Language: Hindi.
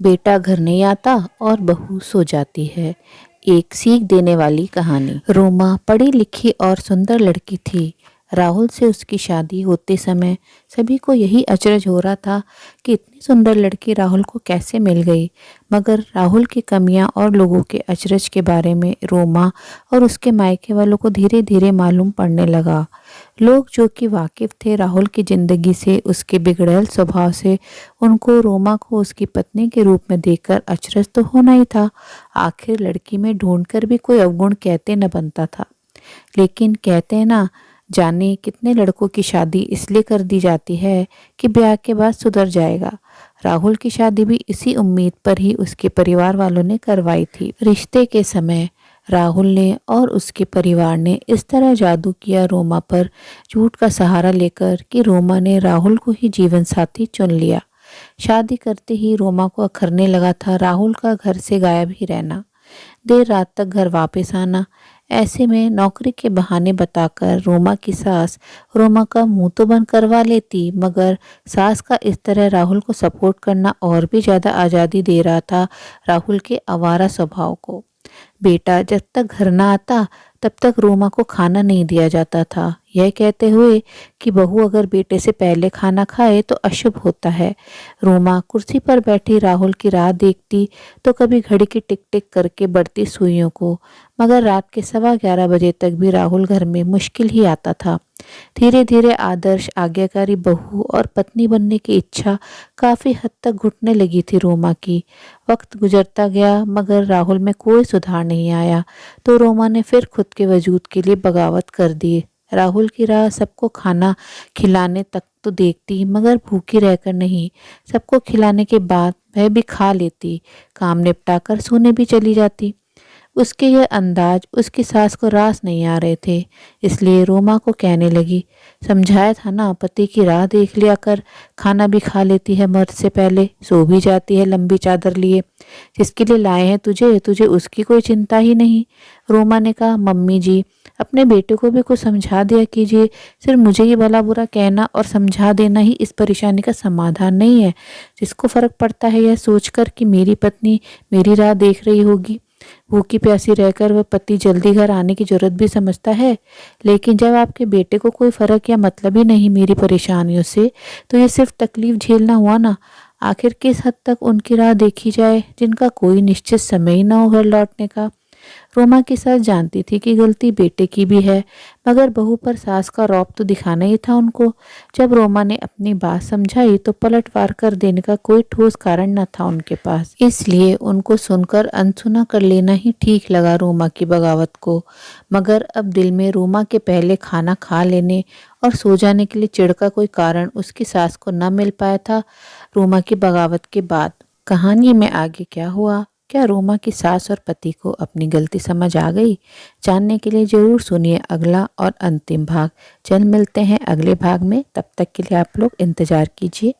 बेटा घर नहीं आता और बहू सो जाती है। एक सीख देने वाली कहानी। रोमा पढ़ी लिखी और सुंदर लड़की थी। राहुल से उसकी शादी होते समय सभी को यही अचरज हो रहा था कि इतनी सुंदर लड़की राहुल को कैसे मिल गई। मगर राहुल की कमियां और लोगों के अचरज के बारे में रोमा और उसके मायके वालों को धीरे धीरे मालूम पड़ने लगा। लोग जो कि वाकिफ थे राहुल की ज़िंदगी से, उसके बिगड़ैल स्वभाव से, उनको रोमा को उसकी पत्नी के रूप में देखकर अचरज तो होना ही था। आखिर लड़की में ढूंढकर भी कोई अवगुण कहते न बनता था। लेकिन कहते हैं ना, जाने कितने लड़कों की शादी इसलिए कर दी जाती है कि ब्याह के बाद सुधर जाएगा। राहुल की शादी भी इसी उम्मीद पर ही उसके परिवार वालों ने करवाई थी। रिश्ते के समय राहुल ने और उसके परिवार ने इस तरह जादू किया रोमा पर, झूठ का सहारा लेकर, कि रोमा ने राहुल को ही जीवन साथी चुन लिया। शादी करते ही रोमा को अखरने लगा था राहुल का घर से गायब ही रहना, देर रात तक घर वापस आना। ऐसे में नौकरी के बहाने बताकर रोमा की सास रोमा का मुंह तो बंद करवा लेती, मगर सास का इस तरह राहुल को सपोर्ट करना और भी ज़्यादा आज़ादी दे रहा था राहुल के आवारा स्वभाव को। बेटा जब तक घर ना आता तब तक रोमा को खाना नहीं दिया जाता था, यह कहते हुए कि बहू अगर बेटे से पहले खाना खाए तो अशुभ होता है। रोमा कुर्सी पर बैठी राहुल की राह देखती तो कभी घड़ी की टिक टिक करके बढ़ती सुइयों को, मगर रात के 11:15 बजे तक भी राहुल घर में मुश्किल ही आता था। धीरे धीरे आदर्श आज्ञाकारी बहू और पत्नी बनने की इच्छा काफ़ी हद तक घुटने लगी थी रोमा की। वक्त गुजरता गया मगर राहुल में कोई सुधार नहीं आया, तो रोमा ने फिर खुद के वजूद के लिए बगावत कर दी। राहुल की राह सबको खाना खिलाने तक तो देखती, मगर भूखी रहकर नहीं, सबको खिलाने के बाद वह भी खा लेती, काम निपटाकर सोने भी चली जाती। उसके यह अंदाज उसकी सास को रास नहीं आ रहे थे, इसलिए रोमा को कहने लगी, समझाया था ना, पति की राह देख लिया कर, खाना भी खा लेती है मर्द से पहले, सो भी जाती है लंबी चादर लिए, जिसके लिए लाए हैं तुझे तुझे उसकी कोई चिंता ही नहीं। रोमा ने कहा, मम्मी जी अपने बेटे को भी कुछ समझा दिया कीजिए, सिर्फ मुझे ही भला बुरा कहना और समझा देना ही इस परेशानी का समाधान नहीं है। जिसको फर्क पड़ता है यह सोचकर कि मेरी पत्नी मेरी राह देख रही होगी, भूखी प्यासी रहकर वह पति जल्दी घर आने की जरूरत भी समझता है। लेकिन जब आपके बेटे को कोई फर्क या मतलब ही नहीं मेरी परेशानियों से, तो ये सिर्फ तकलीफ झेलना हुआ ना। आखिर किस हद तक उनकी राह देखी जाए जिनका कोई निश्चित समय ही ना हो घर लौटने का। रोमा की सास जानती थी कि गलती बेटे की भी है, मगर बहू पर सास का रौब तो दिखाना ही था उनको। जब रोमा ने अपनी बात समझाई तो पलटवार कर देने का कोई ठोस कारण न था उनके पास, इसलिए उनको सुनकर अनसुना कर लेना ही ठीक लगा रोमा की बगावत को। मगर अब दिल में रोमा के पहले खाना खा लेने और सो जाने के लिए चिढ़ का कोई कारण उसकी सास को न मिल पाया था रोमा की बगावत के बाद। कहानी में आगे क्या हुआ, क्या रोमा की सास और पति को अपनी गलती समझ आ गई? जानने के लिए जरूर सुनिए अगला और अंतिम भाग। जल्द मिलते हैं अगले भाग में, तब तक के लिए आप लोग इंतजार कीजिए।